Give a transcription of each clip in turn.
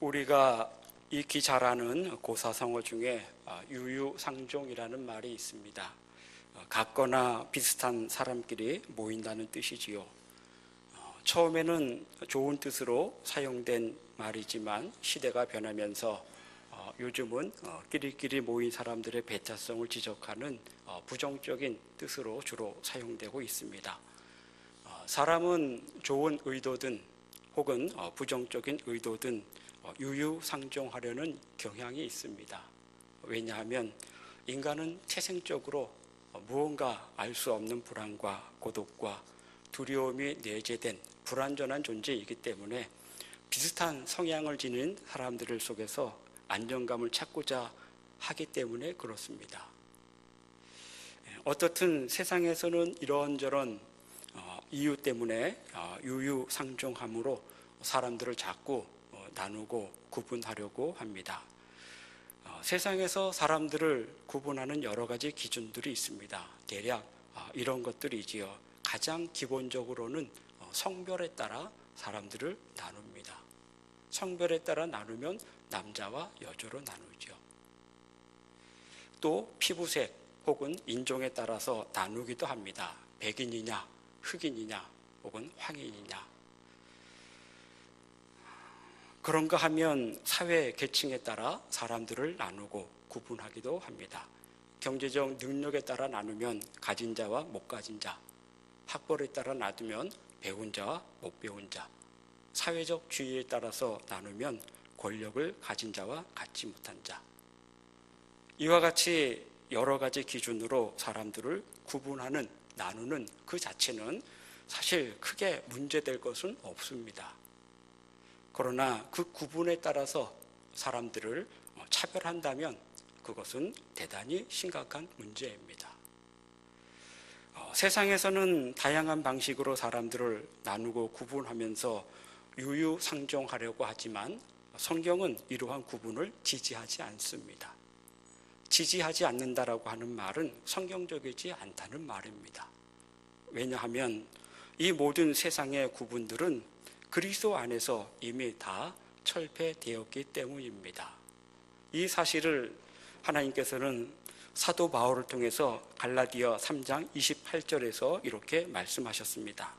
우리가 익히 잘 아는 고사성어 중에 유유상종이라는 말이 있습니다. 같거나 비슷한 사람끼리 모인다는 뜻이지요. 처음에는 좋은 뜻으로 사용된 말이지만 시대가 변하면서 요즘은 끼리끼리 모인 사람들의 배타성을 지적하는 부정적인 뜻으로 주로 사용되고 있습니다. 사람은 좋은 의도든 혹은 부정적인 의도든 유유상종하려는 경향이 있습니다. 왜냐하면 인간은 태생적으로 무언가 알 수 없는 불안과 고독과 두려움이 내재된 불완전한 존재이기 때문에 비슷한 성향을 지닌 사람들 속에서 안정감을 찾고자 하기 때문에 그렇습니다. 어떻든 세상에서는 이런저런 이유 때문에 유유상종함으로 사람들을 자꾸 나누고 구분하려고 합니다. 세상에서 사람들을 구분하는 여러 가지 기준들이 있습니다. 대략 이런 것들이지요. 가장 기본적으로는 성별에 따라 사람들을 나눕니다. 성별에 따라 나누면 남자와 여자로 나누죠. 또 피부색 혹은 인종에 따라서 나누기도 합니다. 백인이냐, 흑인이냐, 혹은 황인이냐. 그런가 하면 사회 계층에 따라 사람들을 나누고 구분하기도 합니다. 경제적 능력에 따라 나누면 가진 자와 못 가진 자, 학벌에 따라 나누면 배운 자와 못 배운 자, 사회적 지위에 따라서 나누면 권력을 가진 자와 갖지 못한 자. 이와 같이 여러 가지 기준으로 사람들을 구분하는, 나누는 그 자체는 사실 크게 문제될 것은 없습니다. 그러나 그 구분에 따라서 사람들을 차별한다면 그것은 대단히 심각한 문제입니다. 세상에서는 다양한 방식으로 사람들을 나누고 구분하면서 유유상종하려고 하지만 성경은 이러한 구분을 지지하지 않습니다. 지지하지 않는다라고 하는 말은 성경적이지 않다는 말입니다. 왜냐하면 이 모든 세상의 구분들은 그리스도 안에서 이미 다 철폐되었기 때문입니다. 이 사실을 하나님께서는 사도 바울을 통해서 갈라디아 3장 28절에서 이렇게 말씀하셨습니다.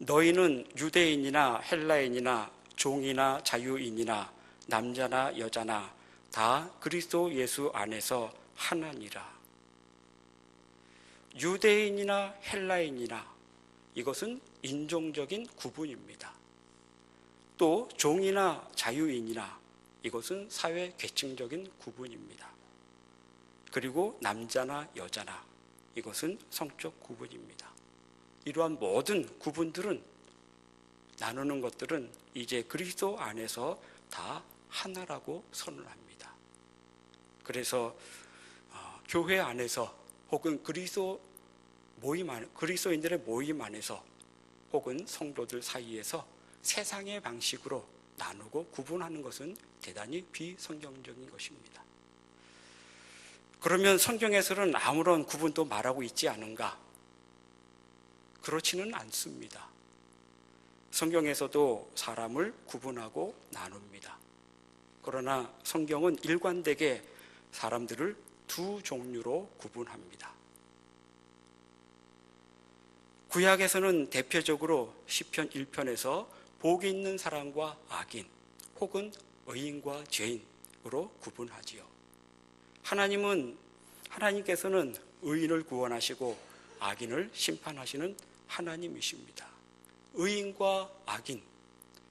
너희는 유대인이나 헬라인이나 종이나 자유인이나 남자나 여자나 다 그리스도 예수 안에서 하나니라. 유대인이나 헬라인이나 이것은 인종적인 구분입니다. 또 종이나 자유인이나 이것은 사회 계층적인 구분입니다. 그리고 남자나 여자나 이것은 성적 구분입니다. 이러한 모든 구분들은, 나누는 것들은 이제 그리스도 안에서 다 하나라고 선언합니다. 그래서 교회 안에서 혹은 그리스도인들의 모임 안에서 혹은 성도들 사이에서 세상의 방식으로 나누고 구분하는 것은 대단히 비성경적인 것입니다. 그러면 성경에서는 아무런 구분도 말하고 있지 않은가? 그렇지는 않습니다. 성경에서도 사람을 구분하고 나눕니다. 그러나 성경은 일관되게 사람들을 두 종류로 구분합니다. 구약에서는 대표적으로 시편 1편에서 복이 있는 사람과 악인 혹은 의인과 죄인으로 구분하지요. 하나님께서는 의인을 구원하시고 악인을 심판하시는 하나님이십니다. 의인과 악인,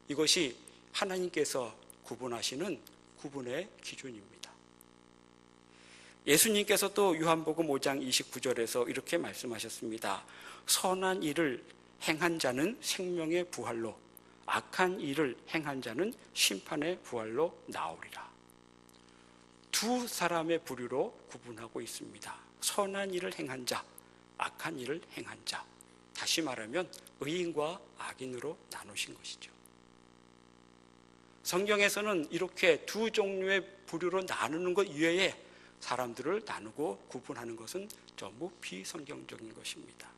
이것이 하나님께서 구분하시는 구분의 기준입니다. 예수님께서 또 요한복음 5장 29절에서 이렇게 말씀하셨습니다. 선한 일을 행한 자는 생명의 부활로, 악한 일을 행한 자는 심판의 부활로 나오리라. 두 사람의 부류로 구분하고 있습니다. 선한 일을 행한 자, 악한 일을 행한 자. 다시 말하면 의인과 악인으로 나누신 것이죠. 성경에서는 이렇게 두 종류의 부류로 나누는 것 이외에 사람들을 나누고 구분하는 것은 전부 비성경적인 것입니다.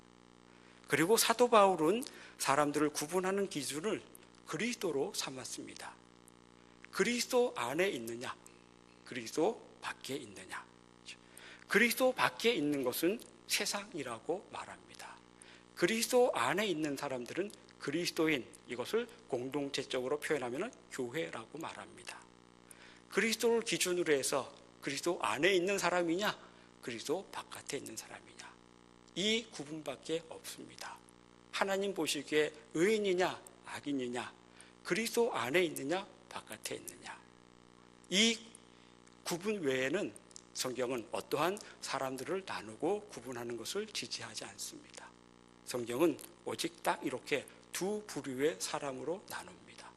그리고 사도 바울은 사람들을 구분하는 기준을 그리스도로 삼았습니다. 그리스도 안에 있느냐, 그리스도 밖에 있느냐. 그리스도 밖에 있는 것은 세상이라고 말합니다. 그리스도 안에 있는 사람들은 그리스도인, 이것을 공동체적으로 표현하면 교회라고 말합니다. 그리스도를 기준으로 해서 그리스도 안에 있는 사람이냐, 그리스도 바깥에 있는 사람이냐, 이 구분밖에 없습니다. 하나님 보시기에 의인이냐 악인이냐, 그리스도 안에 있느냐 바깥에 있느냐, 이 구분 외에는 성경은 어떠한 사람들을 나누고 구분하는 것을 지지하지 않습니다. 성경은 오직 딱 이렇게 두 부류의 사람으로 나눕니다.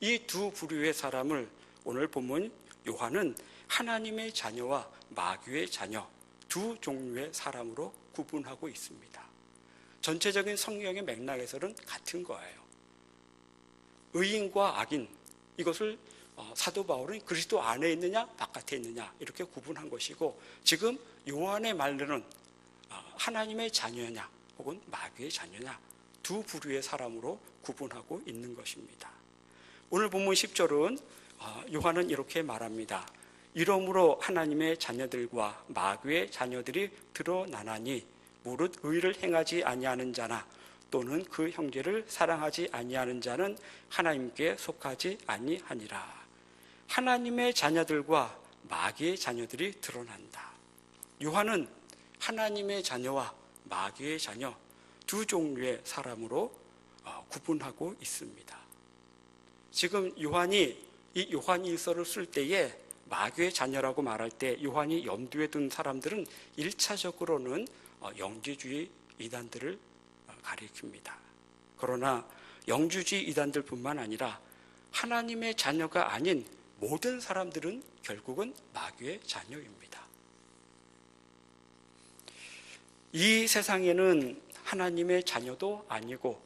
이 두 부류의 사람을 오늘 본문 요한은 하나님의 자녀와 마귀의 자녀, 두 종류의 사람으로 구분하고 있습니다. 전체적인 성경의 맥락에서는 같은 거예요. 의인과 악인, 이것을 사도 바울은 그리스도 안에 있느냐 바깥에 있느냐 이렇게 구분한 것이고, 지금 요한의 말로는 하나님의 자녀냐 혹은 마귀의 자녀냐, 두 부류의 사람으로 구분하고 있는 것입니다. 오늘 본문 10절은 요한은 이렇게 말합니다. 이러므로 하나님의 자녀들과 마귀의 자녀들이 드러나나니 무릇 의를 행하지 아니하는 자나 또는 그 형제를 사랑하지 아니하는 자는 하나님께 속하지 아니하니라. 하나님의 자녀들과 마귀의 자녀들이 드러난다. 요한은 하나님의 자녀와 마귀의 자녀 두 종류의 사람으로 구분하고 있습니다. 지금 요한이 이 요한일서를 쓸 때에 마귀의 자녀라고 말할 때 요한이 염두에 둔 사람들은 1차적으로는 영지주의 이단들을 가리킵니다. 그러나 영주주의 이단들뿐만 아니라 하나님의 자녀가 아닌 모든 사람들은 결국은 마귀의 자녀입니다. 이 세상에는 하나님의 자녀도 아니고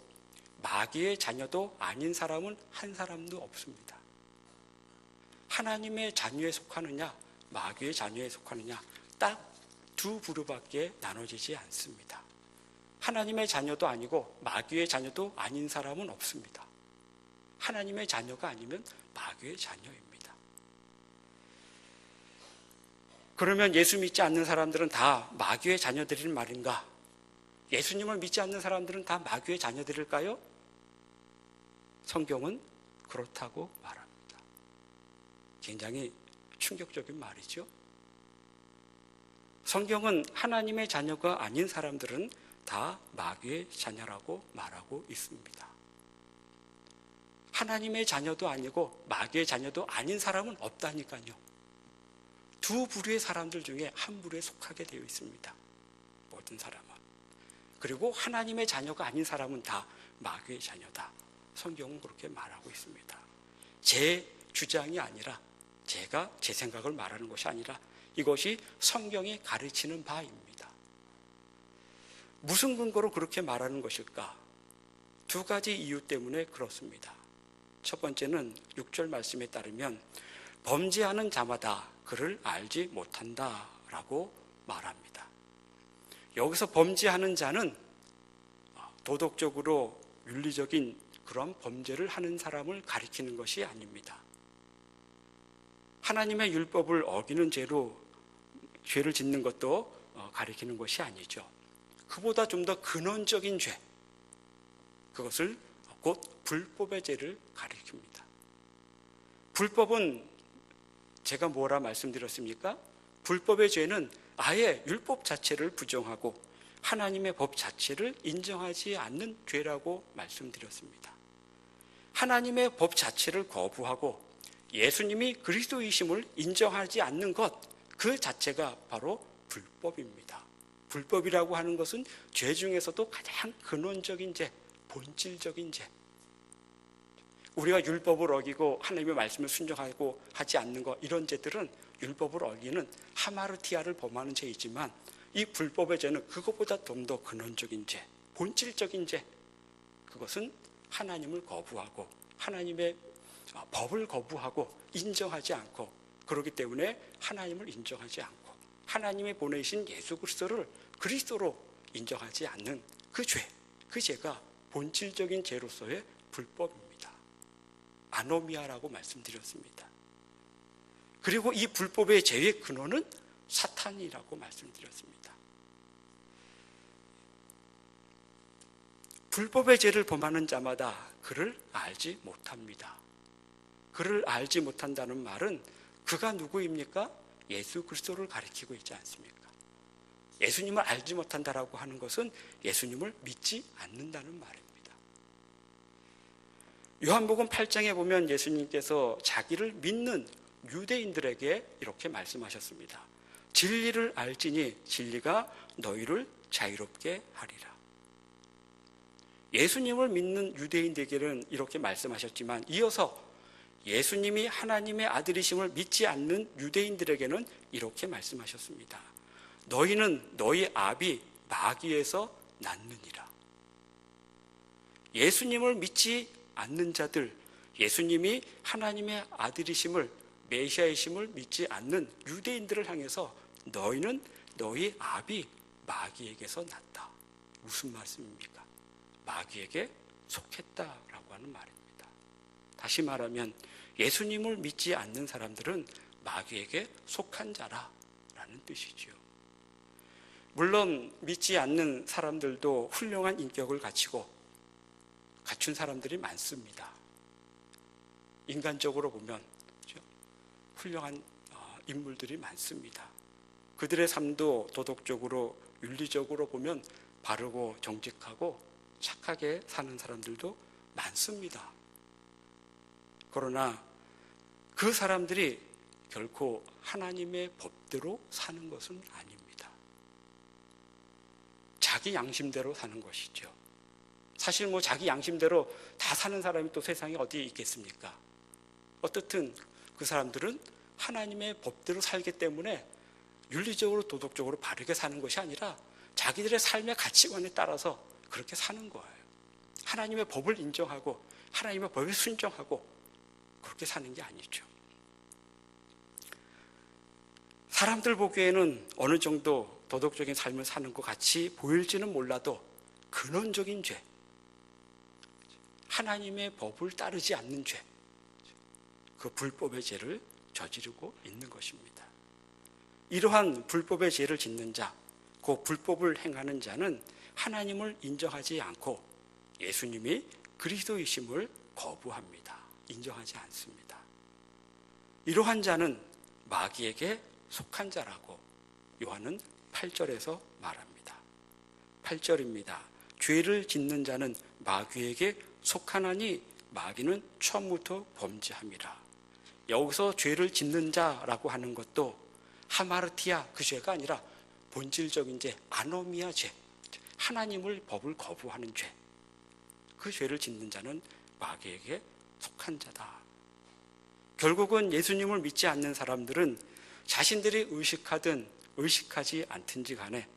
마귀의 자녀도 아닌 사람은 한 사람도 없습니다. 하나님의 자녀에 속하느냐 마귀의 자녀에 속하느냐 딱 두 부류밖에 나눠지지 않습니다. 하나님의 자녀도 아니고 마귀의 자녀도 아닌 사람은 없습니다. 하나님의 자녀가 아니면 마귀의 자녀입니다. 그러면 예수 믿지 않는 사람들은 다 마귀의 자녀들인 말인가? 예수님을 믿지 않는 사람들은 다 마귀의 자녀들일까요? 성경은 그렇다고 말합니다. 굉장히 충격적인 말이죠. 성경은 하나님의 자녀가 아닌 사람들은 다 마귀의 자녀라고 말하고 있습니다. 하나님의 자녀도 아니고 마귀의 자녀도 아닌 사람은 없다니까요. 두 부류의 사람들 중에 한 부류에 속하게 되어 있습니다. 모든 사람은. 그리고 하나님의 자녀가 아닌 사람은 다 마귀의 자녀다. 성경은 그렇게 말하고 있습니다. 제 주장이 아니라, 제가 제 생각을 말하는 것이 아니라 이것이 성경이 가르치는 바입니다. 무슨 근거로 그렇게 말하는 것일까? 두 가지 이유 때문에 그렇습니다. 첫 번째는 6절 말씀에 따르면 범죄하는 자마다 그를 알지 못한다라고 말합니다. 여기서 범죄하는 자는 도덕적으로 윤리적인 그런 범죄를 하는 사람을 가리키는 것이 아닙니다. 하나님의 율법을 어기는 죄를 짓는 것도 가리키는 것이 아니죠. 그보다 좀 더 근원적인 죄, 그것을 곧 불법의 죄를 가리킵니다. 불법은 제가 뭐라 말씀드렸습니까? 불법의 죄는 아예 율법 자체를 부정하고 하나님의 법 자체를 인정하지 않는 죄라고 말씀드렸습니다. 하나님의 법 자체를 거부하고 예수님이 그리스도이심을 인정하지 않는 것, 그 자체가 바로 불법입니다. 불법이라고 하는 것은 죄 중에서도 가장 근원적인 죄, 본질적인 죄. 우리가 율법을 어기고 하나님의 말씀을 순종하고 하지 않는 것, 이런 죄들은 율법을 어기는 하마르티아를 범하는 죄이지만 이 불법의 죄는 그것보다 좀 더 근원적인 죄, 본질적인 죄. 그것은 하나님을 거부하고 하나님의 법을 거부하고 인정하지 않고, 그렇기 때문에 하나님을 인정하지 않고 하나님의 보내신 예수 그리스도를 그리스도로 인정하지 않는 그 죄, 그 죄가 본질적인 죄로서의 불법입니다. 아노미아라고 말씀드렸습니다. 그리고 이 불법의 죄의 근원은 사탄이라고 말씀드렸습니다. 불법의 죄를 범하는 자마다 그를 알지 못합니다. 그를 알지 못한다는 말은 그가 누구입니까? 예수 그리스도를 가리키고 있지 않습니까? 예수님을 알지 못한다라고 하는 것은 예수님을 믿지 않는다는 말입니다. 요한복음 8장에 보면 예수님께서 자기를 믿는 유대인들에게 이렇게 말씀하셨습니다. 진리를 알지니 진리가 너희를 자유롭게 하리라. 예수님을 믿는 유대인들에게는 이렇게 말씀하셨지만 이어서 예수님이 하나님의 아들이심을 믿지 않는 유대인들에게는 이렇게 말씀하셨습니다. 너희는 너희 아비 마귀에서 났느니라. 예수님을 믿지 않는 자들, 예수님이 하나님의 아들이심을, 메시아이심을 믿지 않는 유대인들을 향해서 너희는 너희 아비 마귀에게서 났다. 무슨 말씀입니까? 마귀에게 속했다라고 하는 말입니다. 다시 말하면 예수님을 믿지 않는 사람들은 마귀에게 속한 자라라는 뜻이지요. 물론 믿지 않는 사람들도 훌륭한 인격을 갖춘 사람들이 많습니다. 인간적으로 보면 훌륭한 인물들이 많습니다. 그들의 삶도 도덕적으로 윤리적으로 보면 바르고 정직하고 착하게 사는 사람들도 많습니다. 그러나 그 사람들이 결코 하나님의 법대로 사는 것은 아닙니다. 자기 양심대로 사는 것이죠. 사실 자기 양심대로 다 사는 사람이 또 세상에 어디에 있겠습니까? 어떻든 그 사람들은 하나님의 법대로 살기 때문에 윤리적으로 도덕적으로 바르게 사는 것이 아니라 자기들의 삶의 가치관에 따라서 그렇게 사는 거예요. 하나님의 법을 인정하고 하나님의 법에 순종하고 그렇게 사는 게 아니죠. 사람들 보기에는 어느 정도 도덕적인 삶을 사는 것 같이 보일지는 몰라도 근원적인 죄, 하나님의 법을 따르지 않는 죄, 그 불법의 죄를 저지르고 있는 것입니다. 이러한 불법의 죄를 짓는 자, 그 불법을 행하는 자는 하나님을 인정하지 않고 예수님이 그리스도이심을 거부합니다. 인정하지 않습니다. 이러한 자는 마귀에게 속한 자라고 요한은 8절에서 말합니다. 8절입니다. 죄를 짓는 자는 마귀에게 속하나니 마귀는 처음부터 범죄함이라. 여기서 죄를 짓는 자라고 하는 것도 하마르티아 그 죄가 아니라 본질적인 죄, 아노미아 죄, 하나님을 법을 거부하는 죄. 그 죄를 짓는 자는 마귀에게 속한 자다. 결국은 예수님을 믿지 않는 사람들은 자신들이 의식하든 의식하지 않든지 간에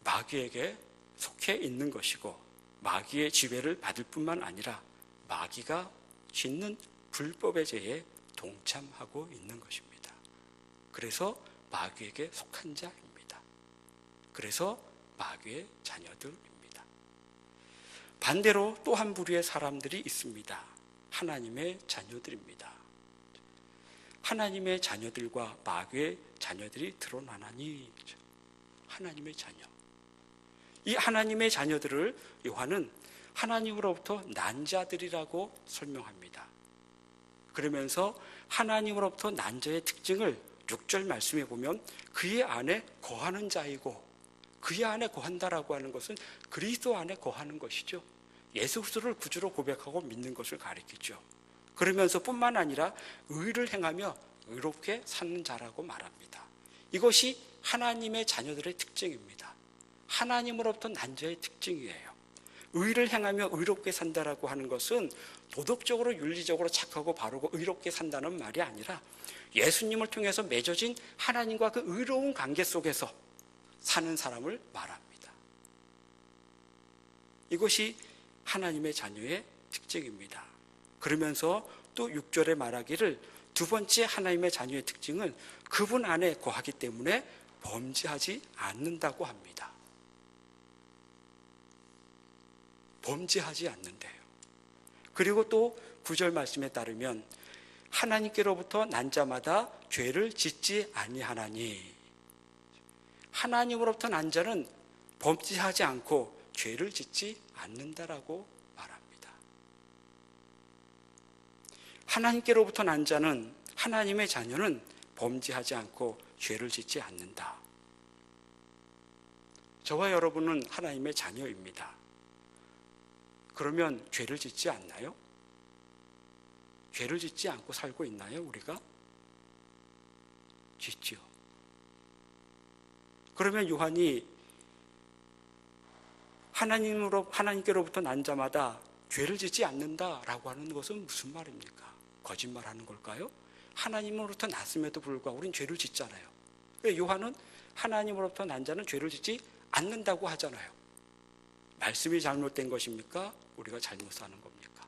마귀에게 속해 있는 것이고 마귀의 지배를 받을 뿐만 아니라 마귀가 짓는 불법의 죄에 동참하고 있는 것입니다. 그래서 마귀에게 속한 자입니다. 그래서 마귀의 자녀들입니다. 반대로 또 한 부류의 사람들이 있습니다. 하나님의 자녀들입니다. 하나님의 자녀들과 마귀의 자녀들이 드러나나니, 하나님의 자녀. 이 하나님의 자녀들을 요한은 하나님으로부터 난 자들이라고 설명합니다. 그러면서 하나님으로부터 난 자의 특징을 6절 말씀에 보면 그의 안에 거하는 자이고, 그의 안에 거한다라고 하는 것은 그리스도 안에 거하는 것이죠. 예수 그리스도를 구주로 고백하고 믿는 것을 가리키죠. 그러면서 뿐만 아니라 의를 행하며 의롭게 사는 자라고 말합니다. 이것이 하나님의 자녀들의 특징입니다. 하나님으로부터 난 자의 특징이에요. 의를 행하며 의롭게 산다라고 하는 것은 도덕적으로 윤리적으로 착하고 바르고 의롭게 산다는 말이 아니라 예수님을 통해서 맺어진 하나님과 그 의로운 관계 속에서 사는 사람을 말합니다. 이것이 하나님의 자녀의 특징입니다. 그러면서 또 6절에 말하기를 두 번째 하나님의 자녀의 특징은 그분 안에 거하기 때문에 범죄하지 않는다고 합니다. 범죄하지 않는데요. 그리고 또 9절 말씀에 따르면 하나님께로부터 난 자마다 죄를 짓지 아니하나니, 하나님으로부터 난 자는 범죄하지 않고 죄를 짓지 않는다라고 말합니다. 하나님께로부터 난 자는, 하나님의 자녀는 범죄하지 않고 죄를 짓지 않는다. 저와 여러분은 하나님의 자녀입니다. 그러면 죄를 짓지 않나요? 죄를 짓지 않고 살고 있나요, 우리가? 짓죠. 그러면 요한이 하나님께로부터 난 자마다 죄를 짓지 않는다라고 하는 것은 무슨 말입니까? 거짓말하는 걸까요? 하나님으로부터 났음에도 불구하고 우리는 죄를 짓잖아요. 요한은 하나님으로부터 난 자는 죄를 짓지 않는다고 하잖아요. 말씀이 잘못된 것입니까? 우리가 잘못 사는 겁니까?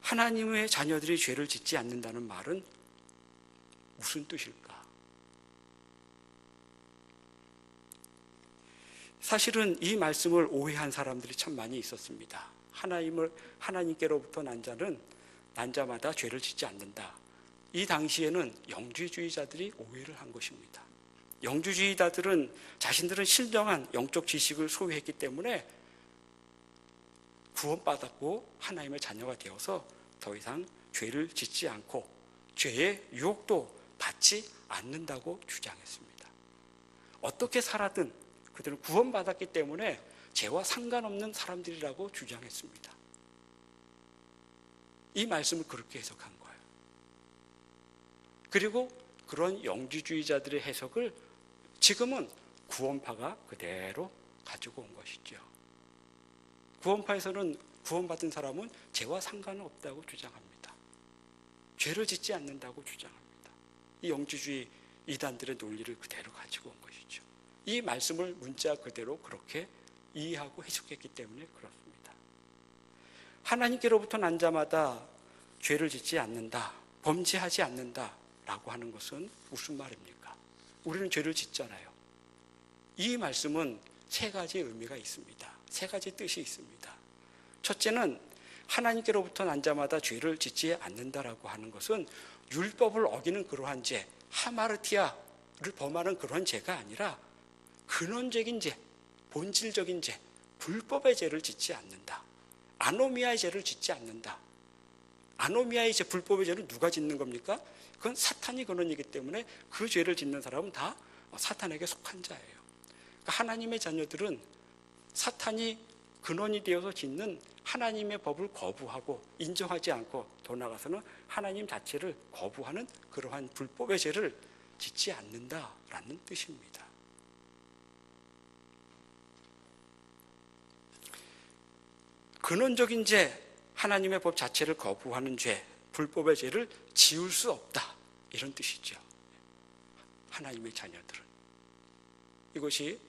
하나님의 자녀들이 죄를 짓지 않는다는 말은 무슨 뜻일까? 사실은 이 말씀을 오해한 사람들이 참 많이 있었습니다. 하나님께로부터 난 자마다 죄를 짓지 않는다. 이 당시에는 영주주의자들이 오해를 한 것입니다. 영주주의자들은 자신들은 신령한 영적 지식을 소유했기 때문에 구원받았고 하나님의 자녀가 되어서 더 이상 죄를 짓지 않고 죄의 유혹도 받지 않는다고 주장했습니다. 어떻게 살아든 그들은 구원받았기 때문에 죄와 상관없는 사람들이라고 주장했습니다. 이 말씀을 그렇게 해석한 거예요. 그리고 그런 영주주의자들의 해석을 지금은 구원파가 그대로 가지고 온 것이죠. 구원파에서는 구원받은 사람은 죄와 상관은 없다고 주장합니다. 죄를 짓지 않는다고 주장합니다. 이 영주주의 이단들의 논리를 그대로 가지고 온 것이죠. 이 말씀을 문자 그대로 그렇게 이해하고 해석했기 때문에 그렇습니다. 하나님께로부터 난 자마다 죄를 짓지 않는다, 범죄하지 않는다라고 하는 것은 무슨 말입니까? 우리는 죄를 짓잖아요. 이 말씀은 세 가지 의미가 있습니다. 세 가지 뜻이 있습니다. 첫째는 하나님께로부터 난 자마다 죄를 짓지 않는다라고 하는 것은 율법을 어기는 그러한 죄, 하마르티아를 범하는 그런 죄가 아니라 근원적인 죄, 본질적인 죄, 불법의 죄를 짓지 않는다. 아노미아의 죄를 짓지 않는다. 아노미아의 죄, 불법의 죄는 누가 짓는 겁니까? 그건 사탄이 근원이기 때문에 그 죄를 짓는 사람은 다 사탄에게 속한 자예요. 그러니까 하나님의 자녀들은 사탄이 근원이 되어서 짓는 하나님의 법을 거부하고 인정하지 않고 더 나아가서는 하나님 자체를 거부하는 그러한 불법의 죄를 짓지 않는다라는 뜻입니다. 근원적인 죄, 하나님의 법 자체를 거부하는 죄, 불법의 죄를 지울 수 없다. 이런 뜻이죠. 하나님의 자녀들은. 이것이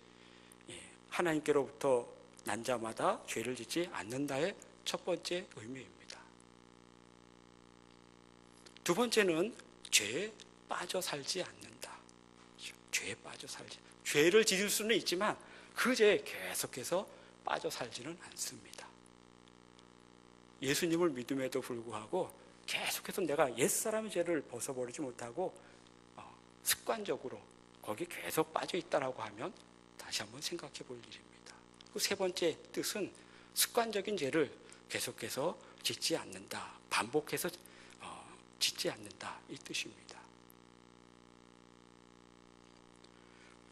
하나님께로부터 난 자마다 죄를 짓지 않는다의 첫 번째 의미입니다. 두 번째는 죄에 빠져 살지 않는다. 죄에 빠져 살지. 죄를 지을 수는 있지만 그 죄에 계속해서 빠져 살지는 않습니다. 예수님을 믿음에도 불구하고 계속해서 내가 옛사람의 죄를 벗어버리지 못하고 습관적으로 거기 계속 빠져 있다라고 하면 다시 한번 생각해 볼 일입니다. 그 세 번째 뜻은 습관적인 죄를 계속해서 짓지 않는다. 반복해서 짓지 않는다. 이 뜻입니다.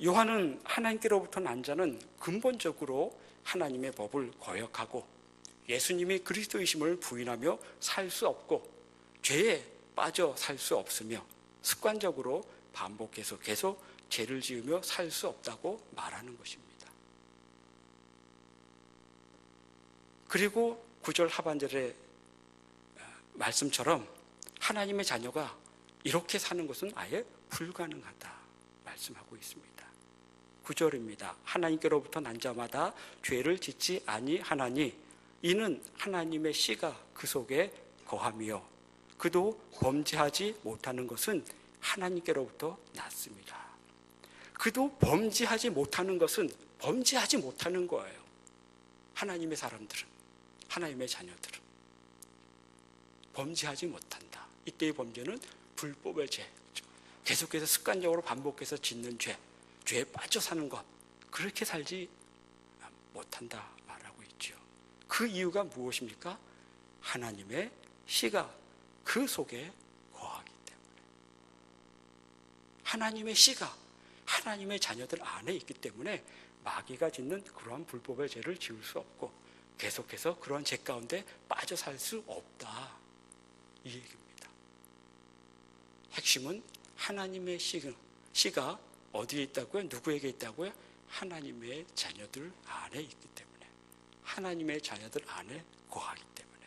요한은 하나님께로부터 난 자는 근본적으로 하나님의 법을 거역하고 예수님이 그리스도이심을 부인하며 살 수 없고 죄에 빠져 살 수 없으며 습관적으로 반복해서 계속 죄를 지으며 살 수 없다고 말하는 것입니다. 그리고 9절 하반절의 말씀처럼 하나님의 자녀가 이렇게 사는 것은 아예 불가능하다 말씀하고 있습니다. 9절입니다. 하나님께로부터 난 자마다 죄를 짓지 아니하나니 이는 하나님의 씨가 그 속에 거함이요 그도 범죄하지 못하는 것은 하나님께로부터 났습니다. 그도 범죄하지 못하는 것은 범죄하지 못하는 거예요. 하나님의 사람들은, 하나님의 자녀들은 범죄하지 못한다. 이때의 범죄는 불법의 죄, 계속해서 습관적으로 반복해서 짓는 죄, 죄에 빠져 사는 것, 그렇게 살지 못한다 말하고 있죠. 그 이유가 무엇입니까? 하나님의 씨가 그 속에 거하기 때문에. 하나님의 씨가 하나님의 자녀들 안에 있기 때문에 마귀가 짓는 그러한 불법의 죄를 지을 수 없고 계속해서 그러한 죄 가운데 빠져 살 수 없다, 이 얘기입니다. 핵심은 하나님의 씨가 어디에 있다고요? 누구에게 있다고요? 하나님의 자녀들 안에 있기 때문에, 하나님의 자녀들 안에 거하기 때문에.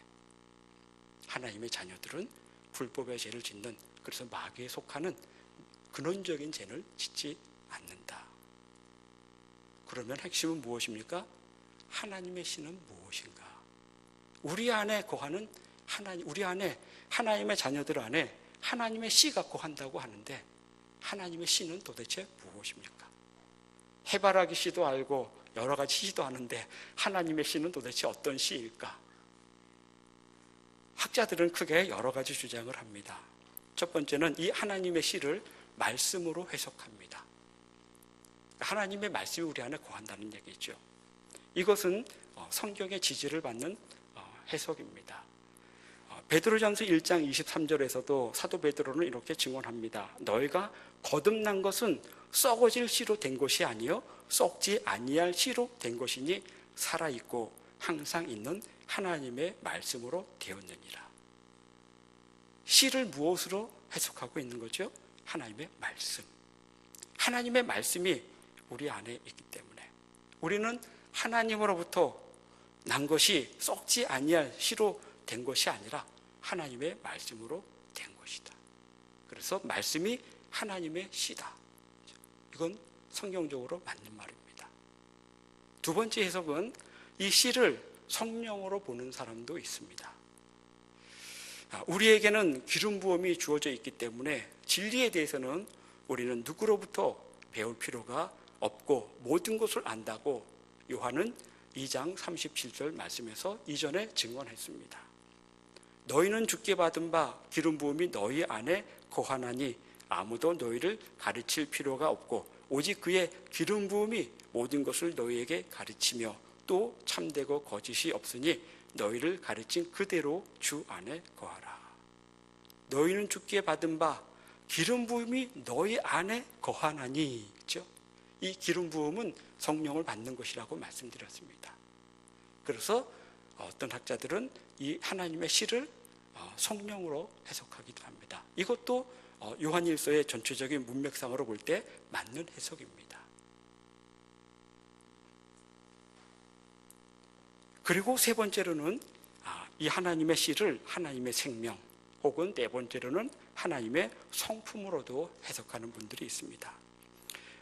하나님의 자녀들은 불법의 죄를 짓는, 그래서 마귀에 속하는 근원적인 죄를 짓지 않는다. 그러면 핵심은 무엇입니까? 하나님의 씨는 무엇인가? 우리 안에 거하는 하나님, 우리 안에 하나님의 자녀들 안에 하나님의 씨가 거한다고 하는데 하나님의 씨는 도대체 무엇입니까? 해바라기 씨도 알고 여러 가지 씨도 아는데 하나님의 씨는 도대체 어떤 씨일까? 학자들은 크게 여러 가지 주장을 합니다. 첫 번째는 이 하나님의 씨를 말씀으로 해석합니다. 하나님의 말씀이 우리 안에 거한다는 얘기죠. 이것은 성경의 지지를 받는 해석입니다. 베드로전서 1장 23절에서도 사도 베드로는 이렇게 증언합니다. 너희가 거듭난 것은 썩어질 씨로 된 것이 아니요 썩지 아니할 씨로 된 것이니 살아있고 항상 있는 하나님의 말씀으로 되었느니라. 씨를 무엇으로 해석하고 있는 거죠? 하나님의 말씀. 하나님의 말씀이 우리 안에 있기 때문에 우리는 하나님으로부터 난 것이 썩지 아니할 씨로 된 것이 아니라 하나님의 말씀으로 된 것이다. 그래서 말씀이 하나님의 씨다. 이건 성경적으로 맞는 말입니다. 두 번째 해석은 이 씨를 성령으로 보는 사람도 있습니다. 우리에게는 기름 부음이 주어져 있기 때문에 진리에 대해서는 우리는 누구로부터 배울 필요가 없고 모든 것을 안다고 요한은 2장 37절 말씀에서 이전에 증언했습니다. 너희는 주께 받은 바 기름 부음이 너희 안에 거하나니 아무도 너희를 가르칠 필요가 없고 오직 그의 기름 부음이 모든 것을 너희에게 가르치며 또 참되고 거짓이 없으니 너희를 가르친 그대로 주 안에 거하라. 너희는 주께 받은 바 기름 부음이 너희 안에 거하나니, 그렇죠? 이 기름 부음은 성령을 받는 것이라고 말씀드렸습니다. 그래서 어떤 학자들은 이 하나님의 씨를 성령으로 해석하기도 합니다. 이것도 요한일서의 전체적인 문맥상으로 볼 때 맞는 해석입니다. 그리고 세 번째로는 이 하나님의 씨를 하나님의 생명, 혹은 네 번째로는 하나님의 성품으로도 해석하는 분들이 있습니다.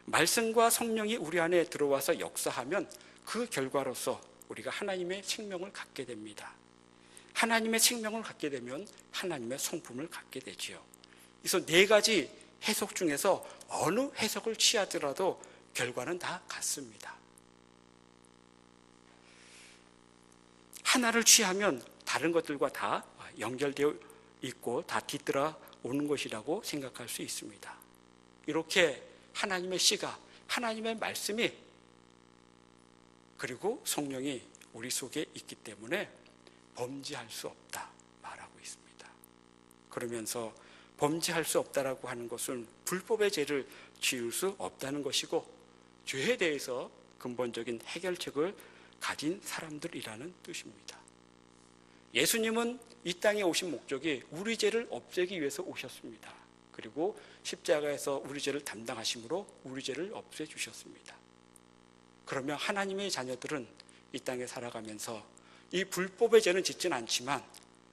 말씀과 성령이 우리 안에 들어와서 역사하면 그 결과로서 우리가 하나님의 생명을 갖게 됩니다. 하나님의 생명을 갖게 되면 하나님의 성품을 갖게 되지요. 그래서 네 가지 해석 중에서 어느 해석을 취하더라도 결과는 다 같습니다. 하나를 취하면 다른 것들과 다 연결되어 있고 다 뒤따라 오는 것이라고 생각할 수 있습니다. 이렇게 하나님의 씨가, 하나님의 말씀이, 그리고 성령이 우리 속에 있기 때문에 범죄할 수 없다 말하고 있습니다. 그러면서 범죄할 수 없다라고 하는 것은 불법의 죄를 지을 수 없다는 것이고 죄에 대해서 근본적인 해결책을 가진 사람들이라는 뜻입니다. 예수님은 이 땅에 오신 목적이 우리 죄를 없애기 위해서 오셨습니다. 그리고 십자가에서 우리 죄를 담당하심으로 우리 죄를 없애주셨습니다. 그러면 하나님의 자녀들은 이 땅에 살아가면서 이 불법의 죄는 짓진 않지만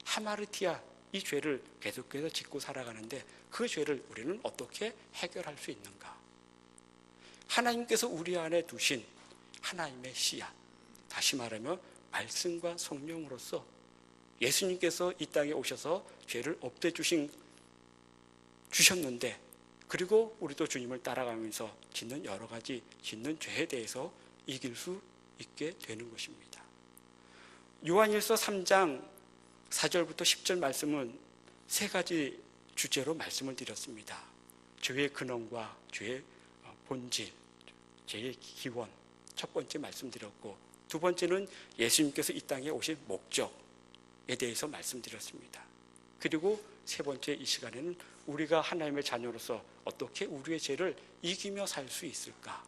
하마르티아, 이 죄를 계속해서 짓고 살아가는데 그 죄를 우리는 어떻게 해결할 수 있는가? 하나님께서 우리 안에 두신 하나님의 씨앗, 다시 말하면 말씀과 성령으로서 예수님께서 이 땅에 오셔서 죄를 주셨는데, 그리고 우리도 주님을 따라가면서 짓는 여러 가지 짓는 죄에 대해서 이길 수 있게 되는 것입니다. 요한일서 3장 4절부터 10절 말씀은 세 가지 주제로 말씀을 드렸습니다. 죄의 근원과 죄의 본질, 죄의 기원, 첫 번째 말씀드렸고, 두 번째는 예수님께서 이 땅에 오신 목적에 대해서 말씀드렸습니다. 그리고 세 번째 이 시간에는 우리가 하나님의 자녀로서 어떻게 우리의 죄를 이기며 살 수 있을까?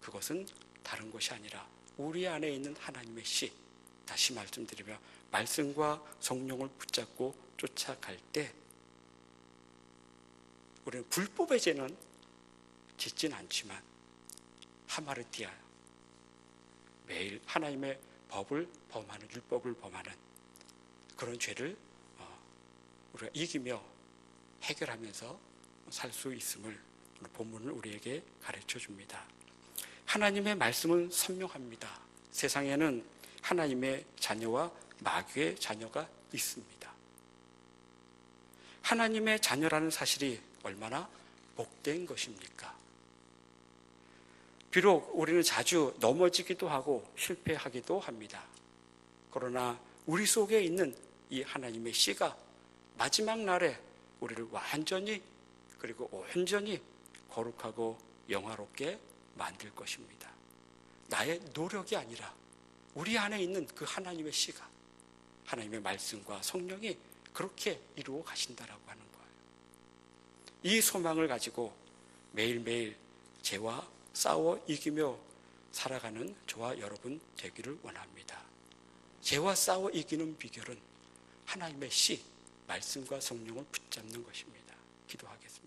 그것은 다른 것이 아니라 우리 안에 있는 하나님의 씨, 다시 말씀드리며 말씀과 성령을 붙잡고 쫓아갈 때 우리는 불법의 죄는 짓진 않지만 하마르티아, 매일 하나님의 법을 범하는, 율법을 범하는 그런 죄를 우리가 이기며 해결하면서 살 수 있음을 본문은 우리에게 가르쳐 줍니다. 하나님의 말씀은 선명합니다. 세상에는 하나님의 자녀와 마귀의 자녀가 있습니다. 하나님의 자녀라는 사실이 얼마나 복된 것입니까? 비록 우리는 자주 넘어지기도 하고 실패하기도 합니다. 그러나 우리 속에 있는 이 하나님의 씨가 마지막 날에 우리를 완전히 그리고 온전히 거룩하고 영화롭게 만들 것입니다. 나의 노력이 아니라 우리 안에 있는 그 하나님의 씨가, 하나님의 말씀과 성령이 그렇게 이루어 가신다라고 하는 거예요. 이 소망을 가지고 매일매일 죄와 싸워 이기며 살아가는 저와 여러분 되기를 원합니다. 죄와 싸워 이기는 비결은 하나님의 씨, 말씀과 성령을 붙잡는 것입니다. 기도하겠습니다.